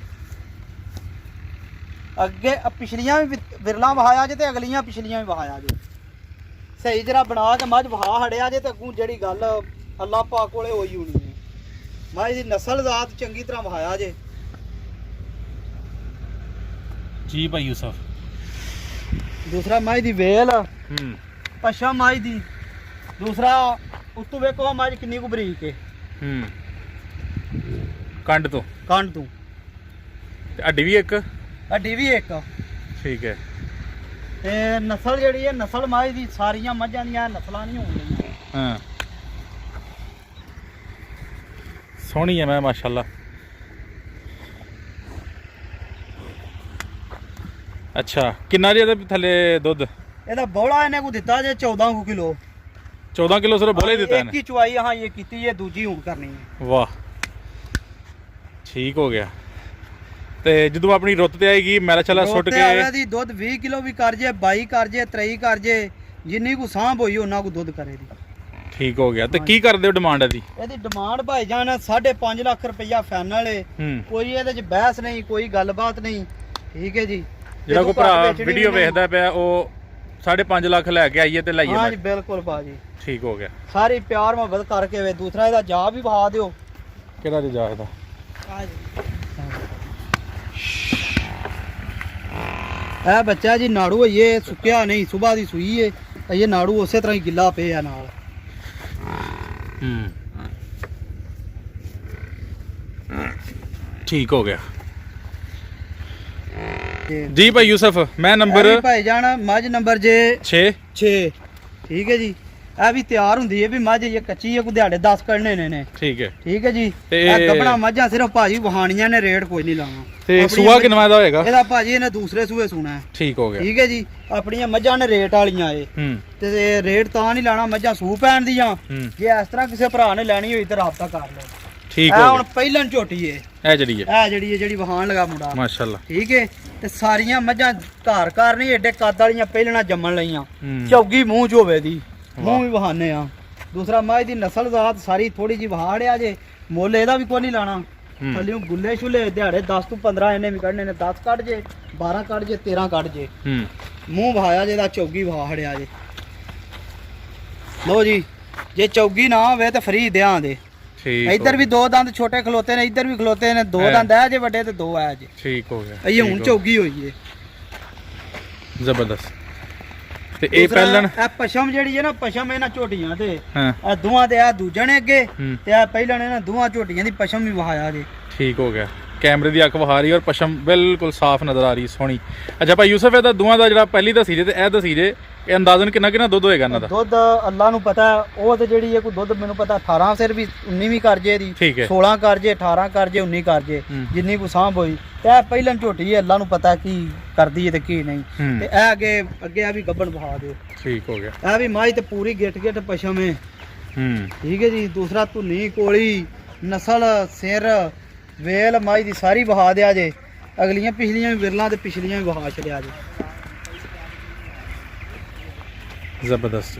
ਅੱਗੇ ਪਿਛਲੀਆਂ ਵੀ ਵਿਰਲਾ ਵਹਾਇਆ ਜੇ ਤੇ ਅਗਲੀਆਂ ਪਿਛਲੀਆਂ ਵੀ ਵਹਾਇਆ ਜੇ। ਸਹੀ ਜਰਾ ਬਣਾ ਕੇ ਮੱਝ ਵਹਾ ਹੜਿਆ ਜੇ ਤੇ ਅੱਗੋਂ ਜਿਹੜੀ ਗੱਲ ਅੱਲਾ ਪਾਕ ਕੋਲੇ ਹੋਈ ਹੋਣੀ ਹੈ। ਮੱਝ ਦੀ ਨਸਲ ਜ਼ਾਤ ਚੰਗੀ ਤਰ੍ਹਾਂ ਵਹਾਇਆ ਜੇ। ਜੀ ਭਾਈ ਯੂਸਫ ਦੂਸਰਾ ਮੱਝ ਦੀ ਵੇਲ ਪਛਾ ਮੱਝ ਦੀ। ਦੂਸਰਾ ਉਤੋਂ ਵੇਖੋ ਮੱਝ ਕਿੰਨੀ ਕੁ ਬਰੀਕ ਹੈ। ਕੰਡ ਤੋਂ ਤੇ ਅੱਡੀ ਵੀ ਇੱਕ। ਠੀਕ ਹੈ। ਤੇ ਨਸਲ ਜਿਹੜੀ ਹੈ ਨਸਲ ਮੱਝ ਦੀ ਸਾਰੀਆਂ ਮੱਝਾਂ ਦੀਆਂ ਨਸਲਾਂ ਨਹੀਂ ਹੋਣਗੀਆਂ। ਹਾਂ ਸੋਹਣੀ ਹੈ ਮੈਂ ਮਾਸ਼ਾਅੱਲਾ। ਅੱਛਾ ਕਿੰਨਾ ਜੀ ਇਹਦੇ ਥੱਲੇ ਦੁੱਧ? ਇਹਦਾ ਬੋਲਾ ਇਹਨੇ ਕੋ ਦਿੱਤਾ ਜੇ 14 ਕਿਲੋ। 14 ਕਿਲੋ ਸਿਰਫ ਬੋਲੇ ਦਿੱਤਾ ਇਹਨੇ। ਇੱਕ ਹੀ ਚੁਆਈ ਹਾਂ ਇਹ ਕੀਤੀ ਹੈ, ਦੂਜੀ ਹੁਣ ਕਰਨੀ ਹੈ। ਵਾਹ ਠੀਕ ਹੋ ਗਿਆ। ਤੇ ਜਦੋਂ ਆਪਣੀ ਰੁੱਤ ਤੇ ਆਏਗੀ ਮੇਰਾ ਚਲਾ ਸੁੱਟ ਕੇ ਇਹਦੀ ਦੁੱਧ 20 ਕਿਲੋ ਵੀ ਕਰ ਜੇ 22 ਕਰ ਜੇ 23 ਕਰ ਜੇ ਜਿੰਨੀ ਕੋ ਸਾਂਭ ਹੋਈ ਉਹਨਾਂ ਕੋ ਦੁੱਧ ਕਰੇ ਦੀ। ਠੀਕ ਹੋ ਗਿਆ। ਤੇ ਕੀ ਕਰਦੇ ਹੋ ਡਿਮਾਂਡ ਇਹਦੀ? ਇਹਦੀ ਡਿਮਾਂਡ ਭਾਈ ਜਾਨ 5.5 ਲੱਖ ਰੁਪਈਆ ਫਾਈਨਲ ਹੈ। ਕੋਈ ਇਹਦੇ ਚ ਬਹਿਸ ਨਹੀਂ, ਕੋਈ ਗੱਲਬਾਤ ਨਹੀਂ। ਠੀਕ ਹੈ ਜੀ। ਜਿਹੜਾ ਕੋਈ ਭਰਾ ਵੀਡੀਓ ਵੇਖਦਾ ਪਿਆ ਉਹ 5.5 ਲੱਖ ਲੈ ਕੇ ਆਈਏ ਤੇ ਲਈਏ। ਹਾਂ ਜੀ ਬਿਲਕੁਲ ਭਾਜੀ। ਠੀਕ ਹੋ ਗਿਆ। ਸਾਰੀ ਪਿਆਰ ਮੁਹੱਬਤ ਕਰਕੇ ਵੇ। ਦੂਸਰਾ ਇਹਦਾ ਜਾ ਵੀ ਵਹਾ ਦਿਓ। ਕਿਹੜਾ ਜੀ ਜਾ ਇਹਦਾ? ਇਹ ਬੱਚਾ ਜੀ ਨਾੜੂ ਹੈ, ਇਹ ਸੁੱਕਿਆ ਨਹੀਂ, ਸਵੇਰ ਦੀ ਸੂਈ ਹੈ। ਇਹ ਨਾੜੂ ਉਸੇ ਤਰ੍ਹਾਂ ਹੀ ਗਿੱਲਾ ਪਿਆ ਨਾਲ। ਠੀਕ ਹੋ ਗਿਆ। ਜੀ ਭਾਈ ਯੂਸਫ ਮੈਂ ਨੰਬਰ ਭਾਈ ਜਾਨ ਮੱਝ ਨੰਬਰ ਜੇ 6। ਠੀਕ ਹੈ ਜੀ। ਇਹ ਵੀ ਤਿਆਰ ਹੁੰਦੀ ਹੈ ਵੀ ਮੱਝ ਇਹ ਕੱਚੀ ਹੈ, ਕੋ ਦਿਹਾੜੇ 10 ਕਰਨੇ ਨੇ। ਠੀਕ ਹੈ ਜੀ। ਇਹ ਗੱਬਣਾ ਮੱਝਾਂ ਸਿਰਫ ਭਾਜੀ ਵਹਾਣੀਆਂ ਨੇ, ਰੇਟ ਕੋਈ ਨਹੀਂ ਲਾਉਣਾ। ਤੇ ਸੂਆ ਕਿੰਨਾ ਦਾ ਹੋਏਗਾ ਇਹਦਾ ਭਾਜੀ? ਇਹਨੇ ਦੂਸਰੇ ਸੂਏ ਸੂਣਾ। ਠੀਕ ਹੋ ਗਿਆ। ਠੀਕ ਹੈ ਜੀ। ਆਪਣੀਆਂ ਮੱਝਾਂ ਨੇ ਰੇਟ ਵਾਲੀਆਂ ਤੇ ਰੇਟ ਤਾਂ ਨਹੀਂ ਲਾਣਾ, ਮੱਝਾਂ ਸੂ ਪੈਣ ਦੀਆਂ। ਜੇ ਇਸ ਤਰ੍ਹਾਂ ਕਿਸੇ ਭਰਾ ਨੇ ਲੈਣੀ ਹੋਈ ਤਾਂ ਰਾਬਤਾ ਕਰ ਲਓ। ਠੀਕ ਹੈ। ਹੁਣ ਪਹਿਲਨ ਝੋਟੀ ਏ ਇਹ ਜਿਹੜੀ ਵਹਾਣ ਲਗਾ ਮੁੰਡਾ ਮਾਸ਼ਾਅੱਲਾ। ਠੀਕ ਹੈ। ਤੇ ਸਾਰੀਆਂ ਮੱਝਾਂ ਘਰ ਨਹੀਂ ਏਡੇ ਕੱਦ ਵਾਲੀਆਂ ਪਹਿਲਣਾ ਜੰਮਣ ਲਈਆਂ। ਚੌਗੀ ਮੂੰਹ ਚ ਹੋਵੇ ਦੀ, ਮੂੰਹ ਵੀ ਵਹਾਨੇ ਆ। ਦੂਸਰਾ ਮੱਝ ਦੀ ਨਸਲ ਜ਼ਾਤ ਸਾਰੀ ਥੋੜੀ ਜੀ ਵਹਾੜਿਆ ਜੇ। ਮੁੱਲ ਇਹਦਾ ਵੀ ਕੋਈ ਨਹੀਂ ਲਾਣਾ। ਥੱਲਿਓਂ ਗੁੱਲੇ ਛੁਲੇ ਦਿਹਾੜੇ 10 ਤੋਂ 15 ਇਹਨੇ ਵੀ ਕੱਢਨੇ ਨੇ 10 ਕੱਢ ਜੇ 12 ਕੱਢ ਜੇ 13 ਕੱਢ ਜੇ ਮੂੰਹ ਵਹਾਇਆ ਜੇ ਦਾ ਚੌਗੀ ਵਹਾ ਹੜਿਆ ਜੇ ਲੋ ਜੀ ਜੇ ਚੌਗੀ ਨਾ ਹੋਵੇ ਤਾਂ ਫਰੀ ਦਿਆਂ ਦੇ ਠੀਕ ਇੱਧਰ ਵੀ 2 ਦੰਦ ਛੋਟੇ ਖਲੋਤੇ ਨੇ ਇੱਧਰ ਵੀ ਖਲੋਤੇ ਨੇ 2 ਦੰਦ ਐ ਜੇ ਵੱਡੇ ਤੇ 2 ਐ ਜੇ ਠੀਕ ਹੋ ਗਿਆ ਇਹ ਹੁਣ ਚੌਗੀ ਹੋਈ ਏ ਜ਼ਬਰਦਸਤ ਤੇ ਇਹ ਪਹਿਲਣ ਇਹ ਪਸ਼ਮ ਜਿਹੜੀ ਹੈ ਨਾ ਪਸ਼ਮ ਇਹਨਾਂ ਝੋਟੀਆਂ ਤੇ ਹਾਂ ਇਹ ਦੋਵਾਂ ਤੇ ਇਹ ਦੂਜੇ ਨੇ ਅੱਗੇ ਤੇ ਇਹ ਪਹਿਲਣ ਇਹਨਾਂ ਦੋਵਾਂ ਝੋਟੀਆਂ ਦੀ ਪਸ਼ਮ ਵੀ ਵਹਾਇਆ ਜੇ ਠੀਕ ਹੋ ਗਿਆ ਕੈਮਰੇ ਦੀ ਅੱਖ ਵਿਖਾ ਰਹੀ ਔਰ ਪਸ਼ਮ ਬਿਲਕੁਲ ਸਾਫ਼ ਨਜ਼ਰ ਆ ਰਹੀ ਸੋਹਣੀ ਅੱਛਾ ਭਾਈ ਯੂਸਫ ਇਹਦਾ ਦੋਵਾਂ ਦਾ ਜਿਹੜਾ ਪਹਿਲੀ ਦੱਸੀ ਜੇ ਤੇ ਇਹ ਦੱਸੀ ਜੇ ਇਹ ਅੰਦਾਜ਼ਨ ਕਿੰਨਾ ਦੁੱਧ ਹੋਏਗਾ ਇਹਨਾਂ ਦਾ ਦੁੱਧ ਅੱਲਾ ਨੂੰ ਪਤਾ ਉਹ ਤੇ ਜਿਹੜੀ ਹੈ ਕੋਈ ਦੁੱਧ ਮੈਨੂੰ ਪਤਾ 18 ਸਿਰ ਵੀ 19 ਵੀ ਕਰ ਜੇ ਦੀ ਠੀਕ ਹੈ 16 ਕਰ ਜੇ 18 ਕਰ ਜੇ 19 ਕਰ ਜੇ ਜਿੰਨੀ ਕੋ ਸਾਂਭ ਹੋਈ ਤੇ ਇਹ ਪਹਿਲਾਂ ਝੋਟੀ ਹੈ ਅੱਲਾ ਨੂੰ ਪਤਾ ਕੀ ਕਰਦੀ ਹੈ ਤੇ ਕੀ ਨਹੀਂ ਤੇ ਇਹ ਅੱਗੇ ਆ ਵੀ ਗੱਬਣ ਬਹਾ ਦਿਓ ਠੀਕ ਹੋ ਗਿਆ ਇਹ ਵੀ ਮਾਈ ਤੇ ਪੂਰੀ ਗਿੱਟ ਪਸ਼ਮ ਹੈ ਠੀਕ ਹੈ ਜੀ ਦੂਸਰਾ ਧੁੰਨੀ ਕੋਲੀ ਨਸਲ ਸਿਰ ਵੇਲ ਮਾਈ ਦੀ ਸਾਰੀ ਵਹਾ ਦਿਆ ਜੇ ਅਗਲੀਆਂ ਪਿਛਲੀਆਂ ਵੀ ਵਿਰਲਾਂ ਤੇ ਪਿਛਲੀਆਂ ਵੀ ਵਹਾ ਛੜਿਆ ਜੇ ਜ਼ਬਰਦਸਤ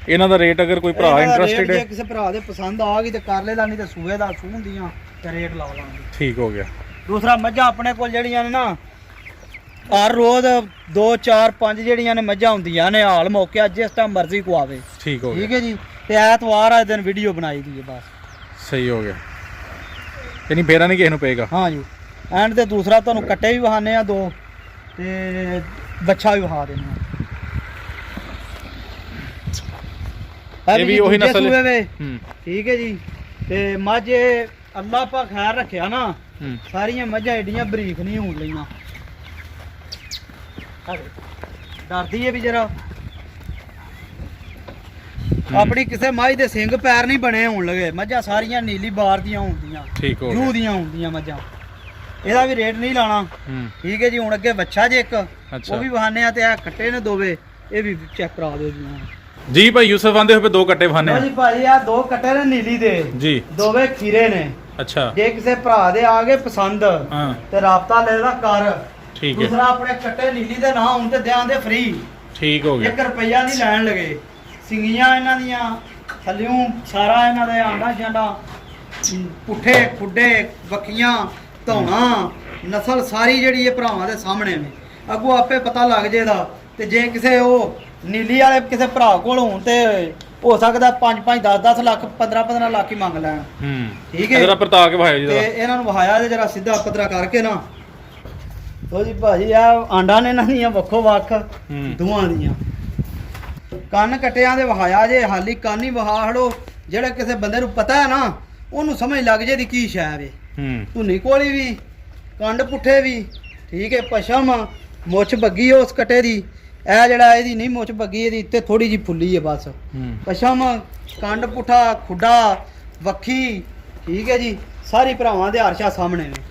ਇਹਨਾਂ ਦਾ ਰੇਟ ਅਗਰ ਕੋਈ ਭਰਾ ਇੰਟਰਸਟਿਡ ਹੈ ਜੇ ਕਿਸੇ ਭਰਾ ਦੇ ਪਸੰਦ ਆ ਗਈ ਤੇ ਕਰ ਲੈ ਨਹੀਂ ਤੇ ਸੂਏ ਦਾ ਸੂਹਦੀਆਂ ਤੇ ਰੇਟ ਲਾ ਲਾਂਗੇ ਠੀਕ ਹੋ ਗਿਆ ਦੂਸਰਾ ਮੱਝਾਂ ਆਪਣੇ ਕੋਲ ਜਿਹੜੀਆਂ ਨੇ ਨਾ ਹਰ ਰੋਜ਼ 2 4 5 ਜਿਹੜੀਆਂ ਨੇ ਮੱਝਾਂ ਹੁੰਦੀਆਂ ਨੇ ਹਾਲ ਮੌਕੇ ਜਿਸ ਟਾਈਮ ਮਰਜ਼ੀ ਕੋ ਆਵੇ ਠੀਕ ਹੋ ਗਿਆ ਠੀਕ ਹੈ ਜੀ ਤੇ ਐਤਵਾਰ ਆ ਦਿਨ ਵੀਡੀਓ ਬਣਾਈ ਦੀ ਹੈ ਬਸ ਸਹੀ ਹੋ ਗਿਆ ਯਾਨੀ ਫੇਰਾ ਨਹੀਂ ਕਿਸੇ ਨੂੰ ਪਏਗਾ ਹਾਂ ਜੀ ਐਂਡ ਤੇ ਦੂਸਰਾ ਤੁਹਾਨੂੰ ਕੱਟੇ ਵੀ ਵਹਾਨੇ ਆ 2 ਤੇ ਬੱਚਾ ਵੀ ਵਹਾ ਦੇਣਾ ਇਹ ਵੀ ਉਹੀ ਨਸਲ ਹੈ ਠੀਕ ਹੈ ਜੀ ਤੇ ਮੱਝ ਅੱਲਾਹ ਪਾ ਖੈਰ ਰੱਖਿਆ ਨਾ ਸਾਰੀਆਂ ਮੱਝਾਂ ਏਡੀਆਂ ਬਰੀਕ ਨਹੀਂ ਹੋਣ ਲਈਆਂ ਡਰਦੀ ਹੈ ਵੀ ਜਰਾ ਆਪਣੀ ਕਿਸੇ ਮੱਝ ਦੇ ਸਿੰਘ ਪੈਰ ਨਹੀਂ ਬਣੇ ਹੋਣ ਲਗੇ ਮੱਝਾਂ ਸਾਰੀਆਂ ਨੀਲੀ ਬਾਰ ਦੀਆਂ ਹੁੰਦੀਆਂ ਠੀਕ ਹੋ ਜੂ ਦੀਆਂ ਹੁੰਦੀਆਂ ਮੱਝਾਂ ਇਹਦਾ ਵੀ ਰੇਟ ਨਹੀਂ ਲਾਣਾ ਠੀਕ ਹੈ ਜੀ ਹੁਣ ਅੱਗੇ ਬੱਚਾ ਜੇ ਇੱਕ ਉਹ ਵੀ ਬਹਾਨੇ ਆ ਤੇ ਆ ਕੱਟੇ ਨੇ ਦੋਵੇ ਇਹ ਵੀ ਚੈੱਕ ਕਰਾ ਦਿਓ ਜੀ ਭਾਈ ਯੂਸਫ ਆਂਦੇ ਹੋਏ 2 ਕੱਟੇ ਬਹਾਨੇ ਜੀ ਭਾਈ ਆ 2 ਕੱਟੇ ਨੇ ਨੀਲੀ ਦੇ ਜੀ ਦੋਵੇ ਖੀਰੇ ਨੇ ਅੱਛਾ ਜੇ ਕਿਸੇ ਭਰਾ ਦੇ ਆ ਗਏ ਪਸੰਦ ਹਾਂ ਤੇ ਰਾਬਤਾ ਲੈ ਲੈ ਕਰ ਠੀਕ ਹੈ ਦੂਸਰਾ ਆਪਣੇ ਕੱਟੇ ਨੀਲੀ ਦੇ ਨਾ ਹੁਣ ਤੇ ਦਿਆਂ ਦੇ ਫ੍ਰੀ ਠੀਕ ਹੋ ਗਿਆ 1 ਰੁਪਈਆ ਨਹੀਂ ਲੈਣ ਲਗੇ ਸਿੰਗੀਆਂ ਇਹਨਾਂ ਦੀਆਂ ਥੱਲਿਓਂ ਸਾਰਾ ਇਹਨਾਂ ਦੇ ਆਂਡਾ ਛਾਂਡਾ ਪੁੱਠੇ ਖੁੱਡੇ ਵੱਖੀਆਂ ਧੌਣਾ ਨਸਲ ਸਾਰੀ ਜਿਹੜੀ ਇਹ ਭਰਾਵਾਂ ਦੇ ਸਾਹਮਣੇ ਨੇ ਅੱਗੋਂ ਆਪੇ ਪਤਾ ਲੱਗ ਜੇਦਾ ਤੇ ਜੇ ਕਿਸੇ ਉਹ ਨੀਲੀ ਵਾਲੇ ਕਿਸੇ ਭਰਾ ਕੋਲ ਹੋਣ ਤੇ ਹੋ ਸਕਦਾ 5 10 ਲੱਖ 15 ਲੱਖ ਹੀ ਮੰਗ ਲੈਣ ਠੀਕ ਹੈ ਜਰਾ ਪਰਤਾ ਕੇ ਵਹਾਇਆ ਜੀ ਤੇ ਇਹਨਾਂ ਨੂੰ ਵਹਾਇਆ ਜੇ ਜਰਾ ਸਿੱਧਾ ਪੱਧਰਾ ਕਰਕੇ ਨਾ ਲੋ ਜੀ ਭਾਜੀ ਆ ਆਂਡਾ ਨੇ ਇਹਨਾਂ ਦੀਆਂ ਵੱਖੋ ਵੱਖ ਦੋਵਾਂ ਦੀਆਂ ਕੰਨ ਕੱਟਿਆਂ ਦੇ ਵਹਾਇਆ ਜੇ ਹਾਲੀ ਕੰਨ ਹੀ ਵਹਾ ਹੜੋ ਜਿਹੜਾ ਕਿਸੇ ਬੰਦੇ ਨੂੰ ਪਤਾ ਹੈ ਨਾ ਉਹਨੂੰ ਸਮਝ ਲੱਗ ਜੇ ਦੀ ਕੀ ਸ਼ੈ ਵੇ ਧੁੰਨੀ ਕੋਲੀ ਵੀ ਕੰਡ ਪੁੱਠੇ ਵੀ ਠੀਕ ਹੈ ਪਸ਼ਮ ਮੁੱਛ ਬੱਗੀ ਉਸ ਕਟੇ ਦੀ ਇਹ ਜਿਹੜਾ ਇਹਦੀ ਨਹੀਂ ਮੁੱਛ ਬੱਗੀ ਇਹਦੀ ਤੇ ਥੋੜੀ ਜੀ ਫੁੱਲੀ ਹੈ ਬਸ ਪਸ਼ਮ ਕੰਡ ਪੁੱਠਾ ਖੁੱਡਾ ਵੱਖੀ ਠੀਕ ਹੈ ਜੀ ਸਾਰੀ ਭਰਾਵਾਂ ਦੇ ਹਰਸ਼ਾ ਸਾਹਮਣੇ ਨੇ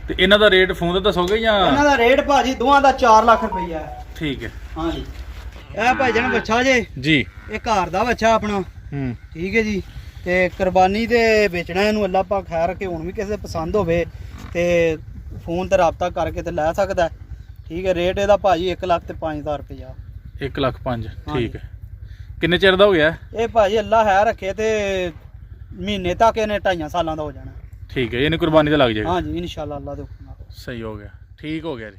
ਤੇ ਇਹਨਾਂ ਦਾ ਰੇਟ ਫੋਨ ਤੇ ਦੱਸੋਗੇ ਜਾਂ ਇਹਨਾਂ ਦਾ ਰੇਟ ਭਾਜੀ ਦੋਵਾਂ ਦਾ 4 ਲੱਖ ਰੁਪਈਆ ਹੈ ਠੀਕ ਹੈ ਹਾਂ ਜੀ ਇਹ ਭਾਈ ਜਣ ਬੱਚਾ ਜੇ ਜੀ ਇਹ ਘਰ ਦਾ ਬੱਚਾ ਆਪਣਾ ਠੀਕ ਹੈ ਜੀ ਤੇ ਕੁਰਬਾਨੀ ਤੇ ਵੇਚਣਾ ਇਹਨੂੰ ਅੱਲਾਹ ਪਾਕ ਖੈਰ ਰੱਖੇ ਹੁਣ ਵੀ ਕਿਸੇ ਦੇ ਪਸੰਦ ਹੋਵੇ ਤੇ ਫੋਨ ਤੇ ਰਾਬਤਾ ਕਰਕੇ ਤੇ ਲੈ ਸਕਦਾ ਠੀਕ ਹੈ ਰੇਟ ਇਹਦਾ ਭਾਜੀ 1 ਲੱਖ ਤੇ 5000 ਰੁਪਈਆ 1 ਲੱਖ 5 ਠੀਕ ਹੈ ਕਿੰਨੇ ਚਿਰ ਦਾ ਹੋ ਗਿਆ ਇਹ ਭਾਜੀ ਅੱਲਾਹ ਹੈ ਰੱਖੇ ਤੇ ਮਹੀਨੇ ਤੱਕ ਇਹਨੇ 2.5 ਸਾਲਾਂ ਦਾ ਹੋ ਜਾਣਾ ਠੀਕ ਹੈ ਇਹਨੇ ਕੁਰਬਾਨੀ ਤੇ ਲੱਗ ਜਾਏਗਾ ਹਾਂਜੀ ਇਨਸ਼ਾਅੱਲਾ ਅੱਲਾਹ ਦੇ ਹੁਕਮ ਨਾਲ ਸਹੀ ਹੋ ਗਿਆ ਠੀਕ ਹੋ ਗਿਆ ਜੀ